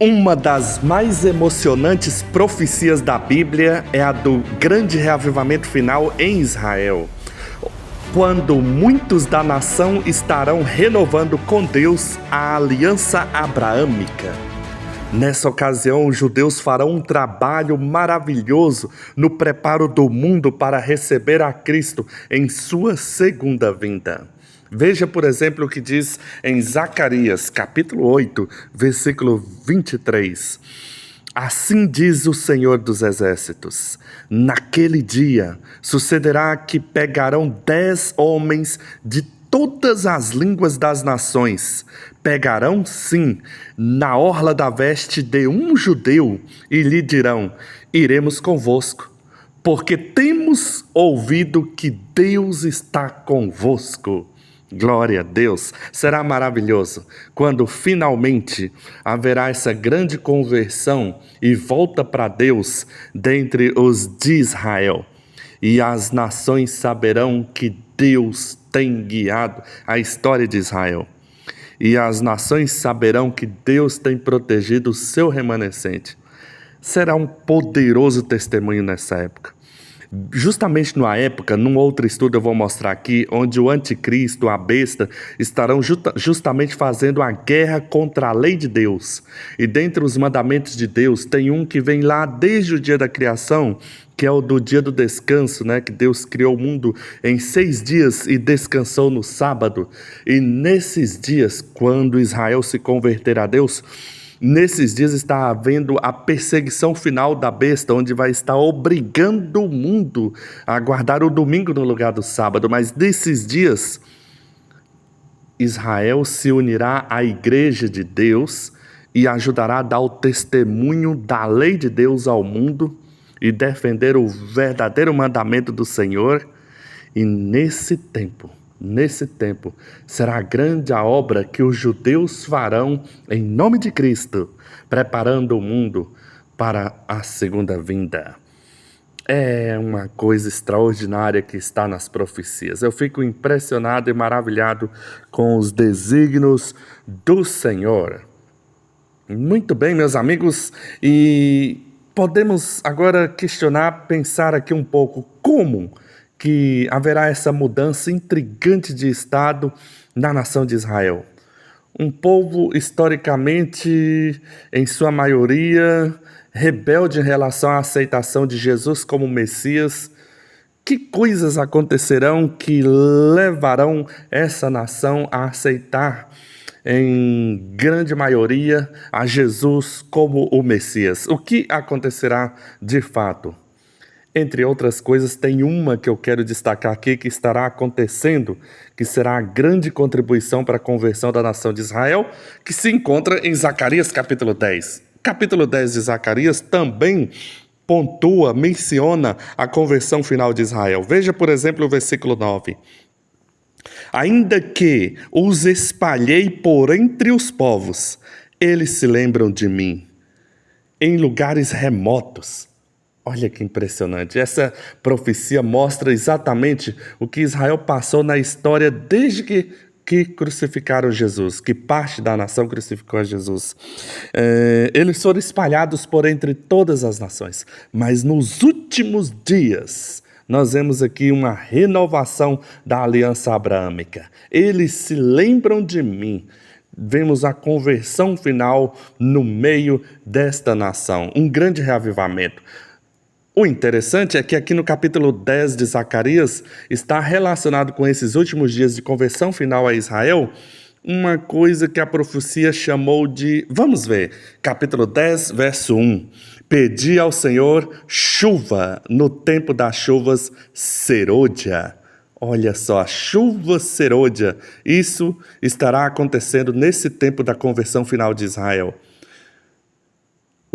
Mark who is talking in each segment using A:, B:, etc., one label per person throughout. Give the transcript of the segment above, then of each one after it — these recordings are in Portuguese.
A: Uma das mais emocionantes profecias da Bíblia é a do grande reavivamento final em Israel, quando muitos da nação estarão renovando com Deus a aliança abraâmica. Nessa ocasião, os judeus farão um trabalho maravilhoso no preparo do mundo para receber a Cristo em sua segunda vinda. Veja, por exemplo, o que diz em Zacarias, capítulo 8, versículo 23. Assim diz o Senhor dos Exércitos: naquele dia sucederá que pegarão 10 homens de todas as línguas das nações, pegarão, sim, na orla da veste de um judeu e lhe dirão: iremos convosco, porque temos ouvido que Deus está convosco. Glória a Deus, será maravilhoso quando finalmente haverá essa grande conversão e volta para Deus dentre os de Israel. E as nações saberão que Deus tem guiado a história de Israel. E as nações saberão que Deus tem protegido o seu remanescente. Será um poderoso testemunho nessa época. Justamente numa época, num outro estudo eu vou mostrar aqui, onde o anticristo, a besta, estarão justamente fazendo a guerra contra a lei de Deus. E dentre os mandamentos de Deus, tem um que vem lá desde o dia da criação, que é o do dia do descanso, né? Que Deus criou o mundo em 6 dias e descansou no sábado. E nesses dias, quando Israel se converter a Deus, nesses dias está havendo a perseguição final da besta, onde vai estar obrigando o mundo a guardar o domingo no lugar do sábado. Mas nesses dias, Israel se unirá à igreja de Deus e ajudará a dar o testemunho da lei de Deus ao mundo e defender o verdadeiro mandamento do Senhor. E nesse tempo, será grande a obra que os judeus farão em nome de Cristo, preparando o mundo para a segunda vinda. É uma coisa extraordinária que está nas profecias. Eu fico impressionado e maravilhado com os desígnios do Senhor. Muito bem, meus amigos, e podemos agora questionar, pensar aqui um pouco como que haverá essa mudança intrigante de Estado na nação de Israel. Um povo historicamente, em sua maioria, rebelde em relação à aceitação de Jesus como Messias. Que coisas acontecerão que levarão essa nação a aceitar, em grande maioria, a Jesus como o Messias? O que acontecerá de fato? Entre outras coisas, tem uma que eu quero destacar aqui que estará acontecendo, que será a grande contribuição para a conversão da nação de Israel, que se encontra em Zacarias capítulo 10. Capítulo 10 de Zacarias também pontua, menciona a conversão final de Israel. Veja, por exemplo, o versículo 9. Ainda que os espalhei por entre os povos, eles se lembram de mim, em lugares remotos. Olha que impressionante. Essa profecia mostra exatamente o que Israel passou na história desde que crucificaram Jesus, que parte da nação crucificou a Jesus. Eles foram espalhados por entre todas as nações, mas nos últimos dias nós vemos aqui uma renovação da aliança abraâmica. Eles se lembram de mim. Vemos a conversão final no meio desta nação, um grande reavivamento. O interessante é que aqui no capítulo 10 de Zacarias está relacionado com esses últimos dias de conversão final a Israel, uma coisa que a profecia chamou de, vamos ver, capítulo 10, verso 1. Pedi ao Senhor chuva no tempo das chuvas serôdia. Olha só, a chuva serôdia. Isso estará acontecendo nesse tempo da conversão final de Israel.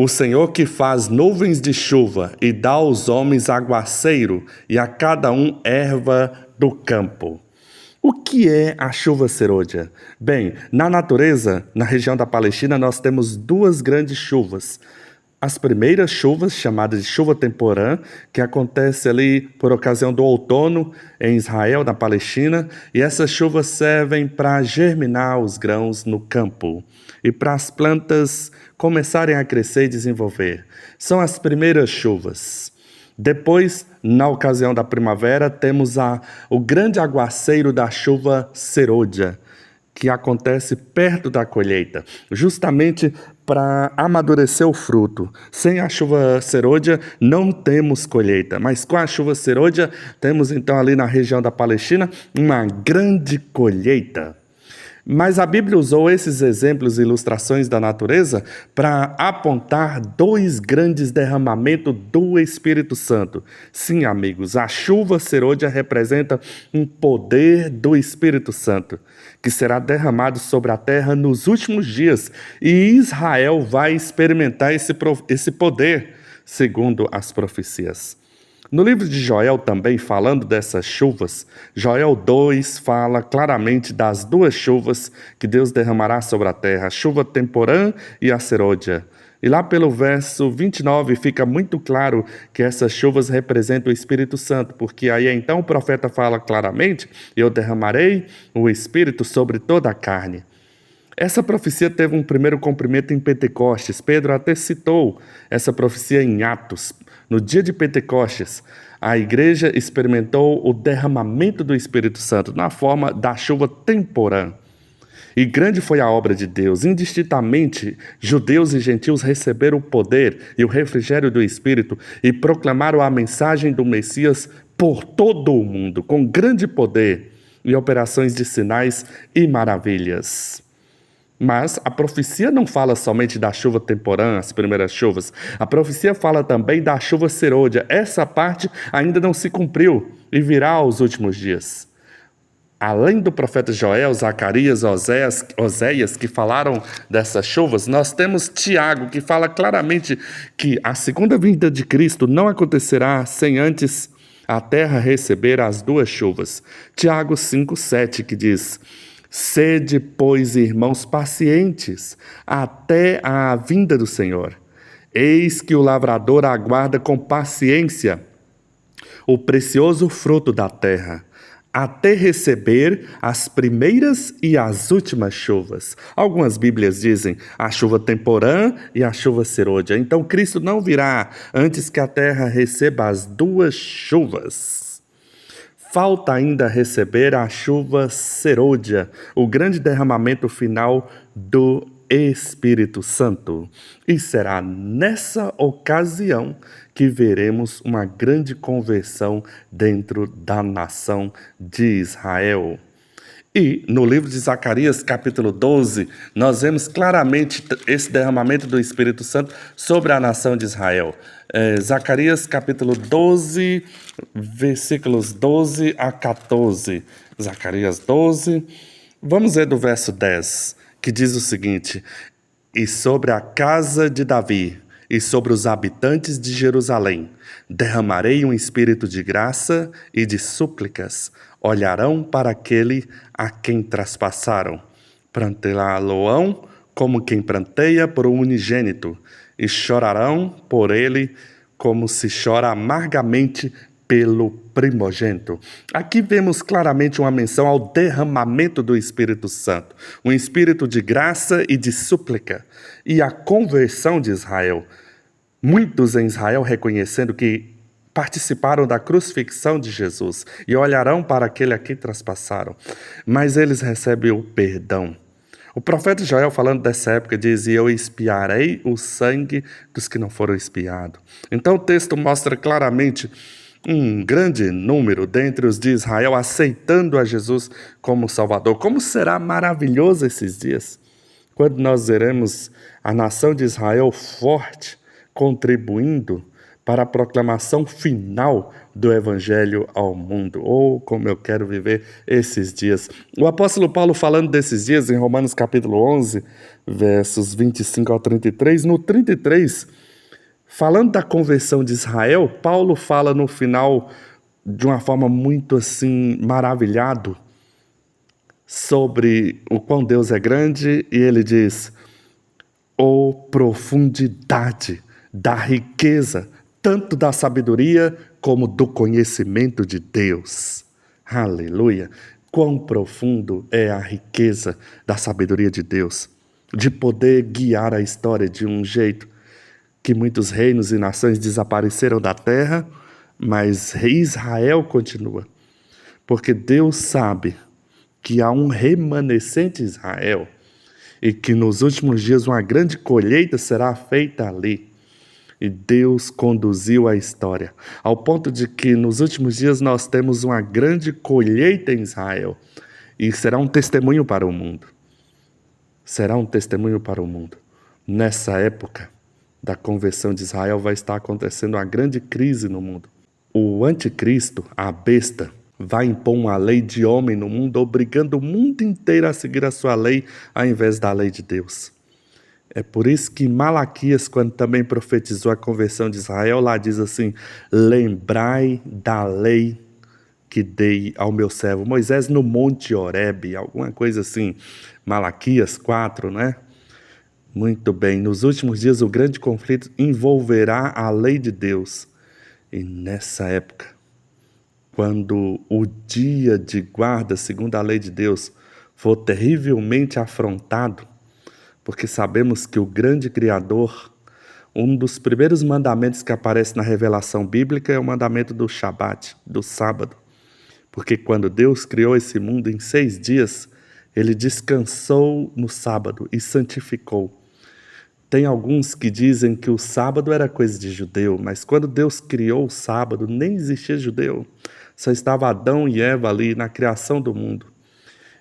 A: O Senhor que faz nuvens de chuva e dá aos homens aguaceiro e a cada um erva do campo. O que é a chuva serôdia? Bem, na natureza, na região da Palestina, nós temos 2 grandes chuvas. as primeiras chuvas, chamadas de chuva temporã, que acontece ali por ocasião do outono em Israel, na Palestina, e essas chuvas servem para germinar os grãos no campo e para as plantas começarem a crescer e desenvolver. São as primeiras chuvas. Depois, na ocasião da primavera, temos o grande aguaceiro da chuva serôdia, que acontece perto da colheita, justamente para amadurecer o fruto. Sem a chuva serôdia, não temos colheita, mas com a chuva serôdia, temos então ali na região da Palestina uma grande colheita. Mas a Bíblia usou esses exemplos e ilustrações da natureza para apontar dois grandes derramamentos do Espírito Santo. Sim, amigos, a chuva serôdia representa um poder do Espírito Santo, que será derramado sobre a terra nos últimos dias, e Israel vai experimentar esse poder, segundo as profecias. No livro de Joel também, falando dessas chuvas, Joel 2 fala claramente das duas chuvas que Deus derramará sobre a terra, a chuva temporã e a serôdia. E lá pelo verso 29 fica muito claro que essas chuvas representam o Espírito Santo, porque aí então o profeta fala claramente: eu derramarei o Espírito sobre toda a carne. Essa profecia teve um primeiro cumprimento em Pentecostes. Pedro até citou essa profecia em Atos. No dia de Pentecostes, a igreja experimentou o derramamento do Espírito Santo na forma da chuva temporã. E grande foi a obra de Deus. Indistintamente, judeus e gentios receberam o poder e o refrigério do Espírito e proclamaram a mensagem do Messias por todo o mundo, com grande poder e operações de sinais e maravilhas. Mas a profecia não fala somente da chuva temporã, as primeiras chuvas. A profecia fala também da chuva serôdia. Essa parte ainda não se cumpriu e virá aos últimos dias. Além do profeta Joel, Zacarias, Oséias, que falaram dessas chuvas, nós temos Tiago, que fala claramente que a segunda vinda de Cristo não acontecerá sem antes a terra receber as duas chuvas. Tiago 5,7, que diz: sede, pois, irmãos, pacientes, até a vinda do Senhor. Eis que o lavrador aguarda com paciência o precioso fruto da terra, até receber as primeiras e as últimas chuvas. Algumas Bíblias dizem a chuva temporã e a chuva serôdia. Então Cristo não virá antes que a terra receba as duas chuvas. Falta ainda receber a chuva serôdia, o grande derramamento final do Espírito Santo. E será nessa ocasião que veremos uma grande conversão dentro da nação de Israel. E no livro de Zacarias, capítulo 12, nós vemos claramente esse derramamento do Espírito Santo sobre a nação de Israel. Zacarias, capítulo 12, versículos 12 a 14. Zacarias 12, vamos ler do verso 10, que diz o seguinte: e sobre a casa de Davi e sobre os habitantes de Jerusalém derramarei um espírito de graça e de súplicas. Olharão para aquele a quem traspassaram. Pranteá-lo-ão como quem pranteia por um unigênito, e chorarão por ele como se chora amargamente pelo primogênito. Aqui vemos claramente uma menção ao derramamento do Espírito Santo, um espírito de graça e de súplica, e a conversão de Israel. Muitos em Israel reconhecendo que participaram da crucifixão de Jesus e olharão para aquele a quem traspassaram, mas eles recebem o perdão. O profeta Joel, falando dessa época, diz: e eu expiarei o sangue dos que não foram expiados. Então o texto mostra claramente um grande número dentre os de Israel aceitando a Jesus como Salvador. Como será maravilhoso esses dias, quando nós veremos a nação de Israel forte, contribuindo para a proclamação final do Evangelho ao mundo. Oh, como eu quero viver esses dias. O apóstolo Paulo, falando desses dias, em Romanos capítulo 11, versos 25 ao 33, no 33, falando da conversão de Israel, Paulo fala no final, de uma forma muito assim, maravilhado, sobre o quão Deus é grande, e ele diz: oh, profundidade da riqueza, tanto da sabedoria como do conhecimento de Deus. Aleluia! Quão profundo é a riqueza da sabedoria de Deus, de poder guiar a história de um jeito que muitos reinos e nações desapareceram da terra, mas Israel continua. Porque Deus sabe que há um remanescente Israel e que nos últimos dias uma grande colheita será feita ali. E Deus conduziu a história, ao ponto de que nos últimos dias nós temos uma grande colheita em Israel. E será um testemunho para o mundo. Será um testemunho para o mundo. Nessa época da conversão de Israel vai estar acontecendo uma grande crise no mundo. O anticristo, a besta, vai impor uma lei de homem no mundo, obrigando o mundo inteiro a seguir a sua lei ao invés da lei de Deus. É por isso que Malaquias, quando também profetizou a conversão de Israel, lá diz assim: lembrai da lei que dei ao meu servo Moisés no monte Horebe, alguma coisa assim, Malaquias 4, né? Muito bem, nos últimos dias o grande conflito envolverá a lei de Deus. E nessa época, quando o dia de guarda, segundo a lei de Deus, for terrivelmente afrontado, porque sabemos que o grande Criador, um dos primeiros mandamentos que aparece na revelação bíblica é o mandamento do Shabat, do sábado. Porque quando Deus criou esse mundo em 6 dias, Ele descansou no sábado e santificou. Tem alguns que dizem que o sábado era coisa de judeu, mas quando Deus criou o sábado, nem existia judeu. Só estava Adão e Eva ali na criação do mundo.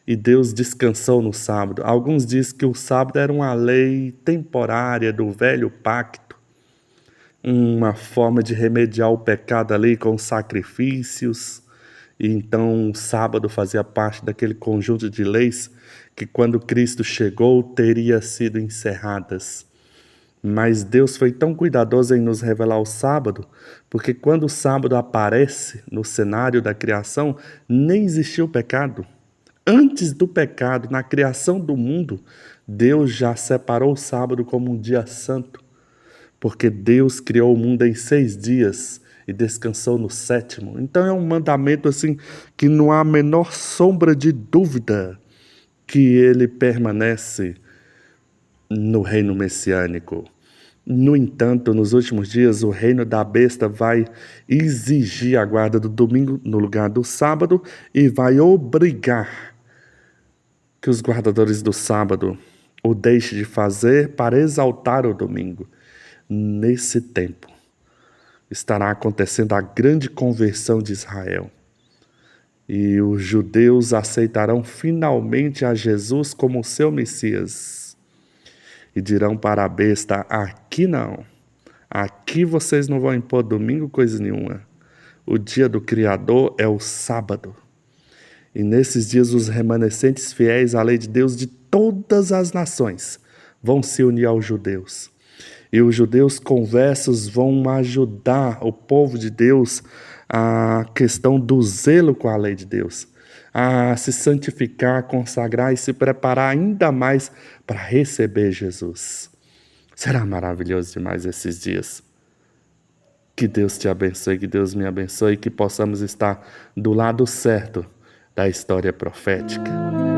A: E Deus descansou no sábado. Alguns dizem que o sábado era uma lei temporária do velho pacto, uma forma de remediar o pecado ali com sacrifícios. E então o sábado fazia parte daquele conjunto de leis que quando Cristo chegou teria sido encerradas. Mas Deus foi tão cuidadoso em nos revelar o sábado, porque quando o sábado aparece no cenário da criação, nem existia o pecado. Antes do pecado, na criação do mundo, Deus já separou o sábado como um dia santo, porque Deus criou o mundo em 6 dias e descansou no 7º. Então é um mandamento assim que não há a menor sombra de dúvida que ele permanece no reino messiânico. No entanto, nos últimos dias, o reino da besta vai exigir a guarda do domingo no lugar do sábado e vai obrigar que os guardadores do sábado o deixem de fazer para exaltar o domingo. Nesse tempo, estará acontecendo a grande conversão de Israel. E os judeus aceitarão finalmente a Jesus como seu Messias. E dirão para a besta: aqui não. Aqui vocês não vão impor domingo coisa nenhuma. O dia do Criador é o sábado. E nesses dias os remanescentes fiéis à lei de Deus de todas as nações vão se unir aos judeus. E os judeus conversos vão ajudar o povo de Deus a questão do zelo com a lei de Deus, a se santificar, consagrar e se preparar ainda mais para receber Jesus. Será maravilhoso demais esses dias. Que Deus te abençoe, que Deus me abençoe, que possamos estar do lado certo da história profética.